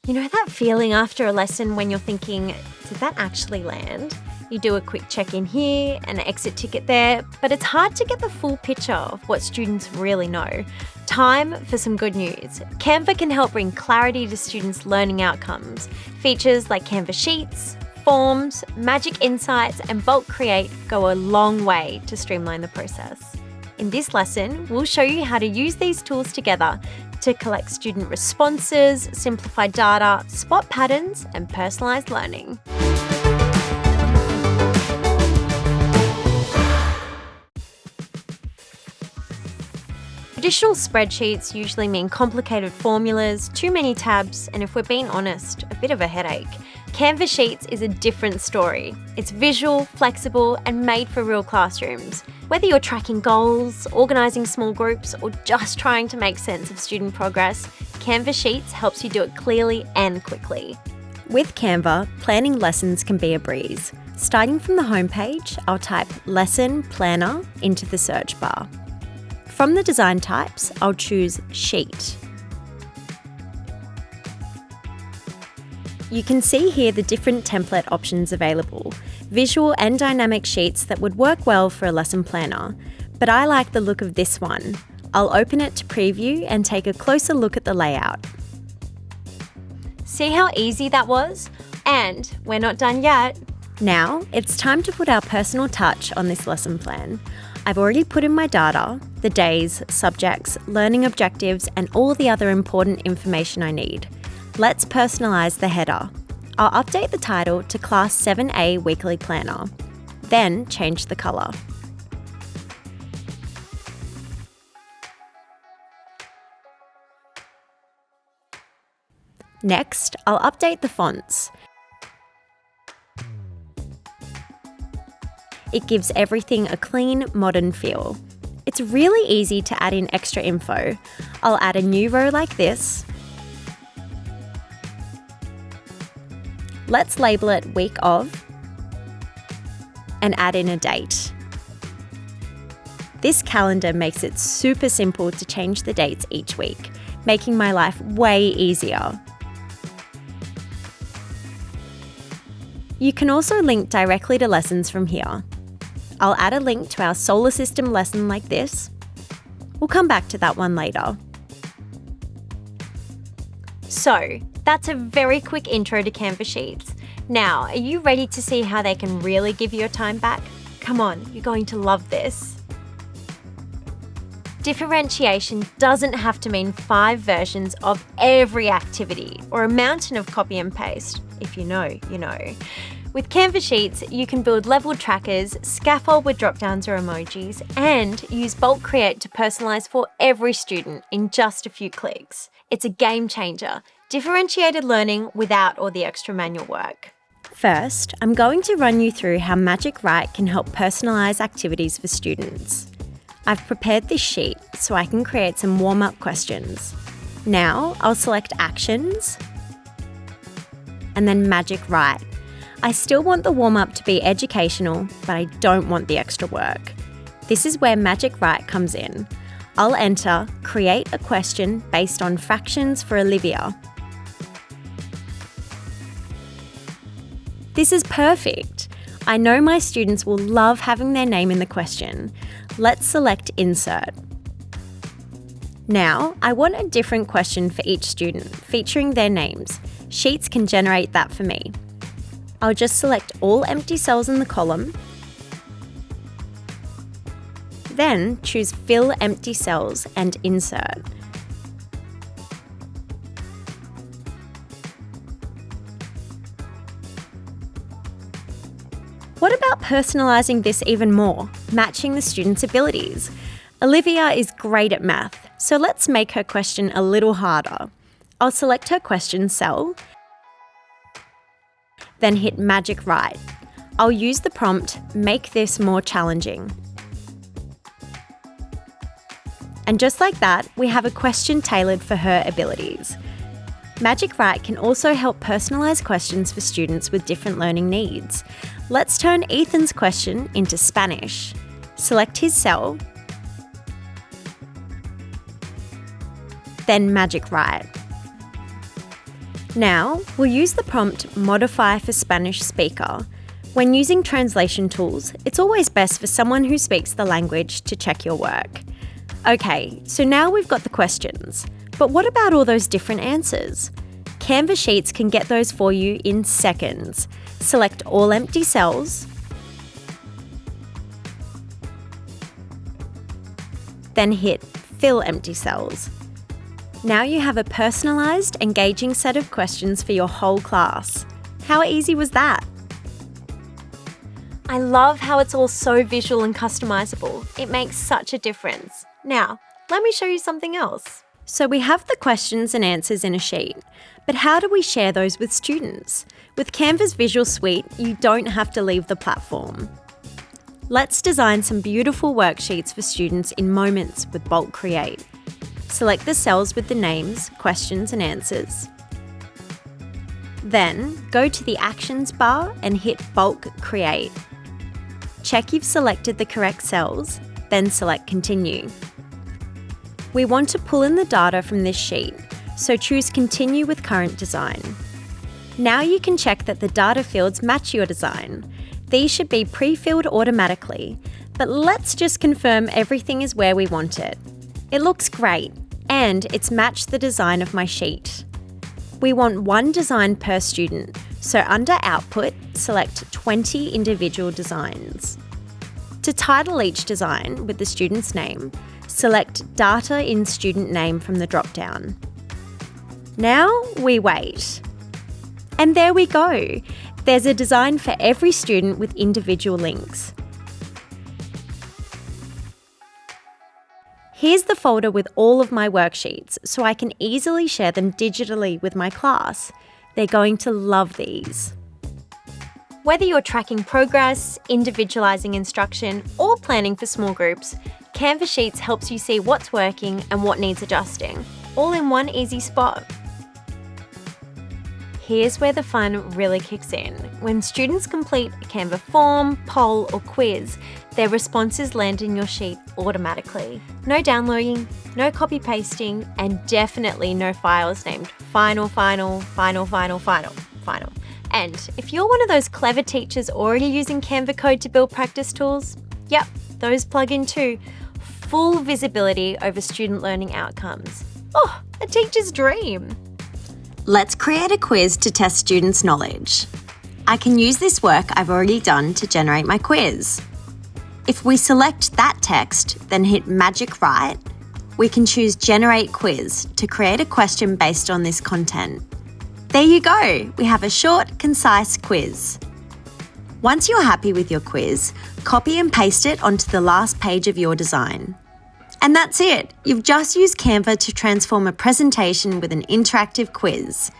You know that feeling after a lesson when you're thinking, did that actually land? You do a quick check-in here, an exit ticket there, but it's hard to get the full picture of what students really know. Time for some good news. Canva can help bring clarity to students' learning outcomes. Features like Canva Sheets, Forms, Magic Insights, and Bulk Create go a long way to streamline the process. In this lesson, we'll show you how to use these tools together to collect student responses, simplify data, spot patterns, and personalize learning. Traditional spreadsheets usually mean complicated formulas, too many tabs, and if we're being honest, a bit of a headache. Canva Sheets is a different story. It's visual, flexible, and made for real classrooms. Whether you're tracking goals, organising small groups, or just trying to make sense of student progress, Canva Sheets helps you do it clearly and quickly. With Canva, planning lessons can be a breeze. Starting from the homepage, I'll type Lesson Planner into the search bar. From the design types, I'll choose Sheet. You can see here the different template options available, visual and dynamic sheets that would work well for a lesson planner, but I like the look of this one. I'll open it to preview and take a closer look at the layout. See how easy that was? And we're not done yet. Now, it's time to put our personal touch on this lesson plan. I've already put in my data, the days, subjects, learning objectives, and all the other important information I need. Let's personalize the header. I'll update the title to Class 7A Weekly Planner, then change the colour. Next, I'll update the fonts. It gives everything a clean, modern feel. It's really easy to add in extra info. I'll add a new row like this. Let's label it Week of and add in a date. This calendar makes it super simple to change the dates each week, making my life way easier. You can also link directly to lessons from here. I'll add a link to our solar system lesson like this. We'll come back to that one later. So, that's a very quick intro to Canva Sheets. Now, are you ready to see how they can really give you your time back? Come on, you're going to love this. Differentiation doesn't have to mean 5 versions of every activity or a mountain of copy and paste. If you know, you know. With Canva Sheets, you can build level trackers, scaffold with drop-downs or emojis, and use Bulk Create to personalize for every student in just a few clicks. It's a game changer. Differentiated learning without all the extra manual work. First, I'm going to run you through how Magic Write can help personalize activities for students. I've prepared this sheet so I can create some warm-up questions. Now, I'll select Actions and then Magic Write. I still want the warm-up to be educational, but I don't want the extra work. This is where Magic Write comes in. I'll enter Create a question based on fractions for Olivia. This is perfect. I know my students will love having their name in the question. Let's select Insert. Now, I want a different question for each student, featuring their names. Sheets can generate that for me. I'll just select all empty cells in the column, then choose Fill Empty Cells and Insert. What about personalising this even more, matching the student's abilities? Olivia is great at math, so let's make her question a little harder. I'll select her question cell, then hit Magic Write. I'll use the prompt, make this more challenging. And just like that, we have a question tailored for her abilities. Magic Write can also help personalise questions for students with different learning needs. Let's turn Ethan's question into Spanish. Select his cell, then Magic Write. Now, we'll use the prompt Modify for Spanish Speaker. When using translation tools, it's always best for someone who speaks the language to check your work. Okay, so now we've got the questions, but what about all those different answers? Canva Sheets can get those for you in seconds. Select all empty cells, then hit Fill Empty Cells. Now you have a personalised, engaging set of questions for your whole class. How easy was that? I love how it's all so visual and customisable. It makes such a difference. Now, let me show you something else. So we have the questions and answers in a sheet, but how do we share those with students? With Canva's Visual Suite, you don't have to leave the platform. Let's design some beautiful worksheets for students in moments with Bulk Create. Select the cells with the names, questions and answers. Then go to the Actions bar and hit Bulk Create. Check you've selected the correct cells, then select Continue. We want to pull in the data from this sheet, so choose Continue with Current Design. Now you can check that the data fields match your design. These should be pre-filled automatically, but let's just confirm everything is where we want it. It looks great, and it's matched the design of my sheet. We want one design per student, so under Output, select 20 individual designs. To title each design with the student's name, select Data in Student Name from the drop-down. Now we wait. And there we go. There's a design for every student with individual links. Here's the folder with all of my worksheets, so I can easily share them digitally with my class. They're going to love these. Whether you're tracking progress, individualizing instruction, or planning for small groups, Canva Sheets helps you see what's working and what needs adjusting, all in one easy spot. Here's where the fun really kicks in. When students complete a Canva form, poll, or quiz, their responses land in your sheet automatically. No downloading, no copy pasting, and definitely no files named final. And if you're one of those clever teachers already using Canva Code to build practice tools, yep, those plug in too. Full visibility over student learning outcomes. Oh, a teacher's dream. Let's create a quiz to test students' knowledge. I can use this work I've already done to generate my quiz. If we select that text, then hit Magic Write, we can choose Generate Quiz to create a question based on this content. There you go, we have a short, concise quiz. Once you're happy with your quiz, copy and paste it onto the last page of your design. And that's it. You've just used Canva to transform a presentation with an interactive quiz.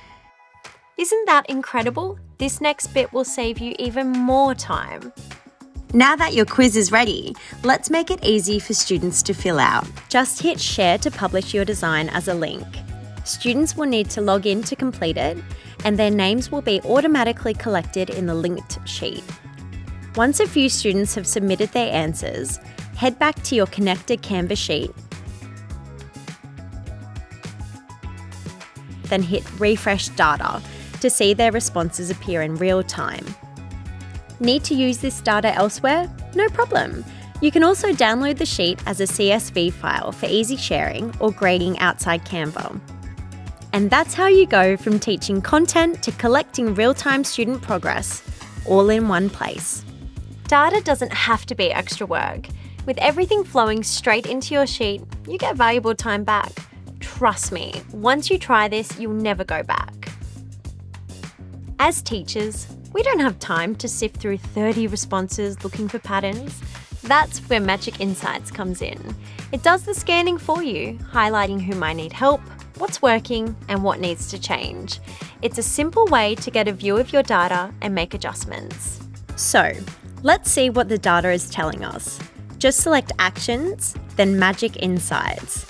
Isn't that incredible? This next bit will save you even more time. Now that your quiz is ready, let's make it easy for students to fill out. Just hit Share to publish your design as a link. Students will need to log in to complete it, and their names will be automatically collected in the linked sheet. Once a few students have submitted their answers, head back to your connected Canva sheet, then hit Refresh Data to see their responses appear in real time. Need to use this data elsewhere? No problem. You can also download the sheet as a CSV file for easy sharing or grading outside Canva. And that's how you go from teaching content to collecting real-time student progress, all in one place. Data doesn't have to be extra work. With everything flowing straight into your sheet, you get valuable time back. Trust me, once you try this, you'll never go back. As teachers, we don't have time to sift through 30 responses looking for patterns. That's where Magic Insights comes in. It does the scanning for you, highlighting who might need help, what's working, and what needs to change. It's a simple way to get a view of your data and make adjustments. So, let's see what the data is telling us. Just select Actions, then Magic Insights.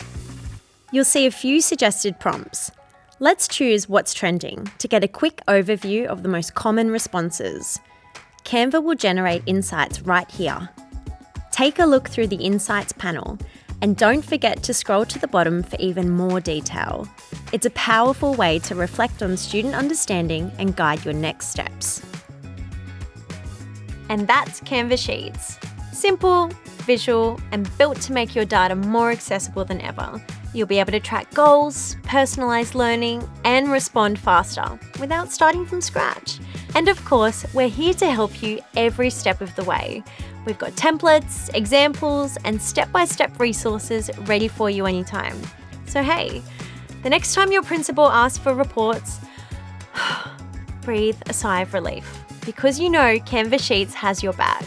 You'll see a few suggested prompts. Let's choose What's Trending to get a quick overview of the most common responses. Canva will generate insights right here. Take a look through the Insights panel And don't forget to scroll to the bottom for even more detail. It's a powerful way to reflect on student understanding and guide your next steps. And that's Canva Sheets. Simple, visual, and built to make your data more accessible than ever. You'll be able to track goals, personalize learning, and respond faster without starting from scratch. And of course, we're here to help you every step of the way. We've got templates, examples, and step-by-step resources ready for you anytime. So hey, the next time your principal asks for reports, breathe a sigh of relief, because you know Canva Sheets has your back.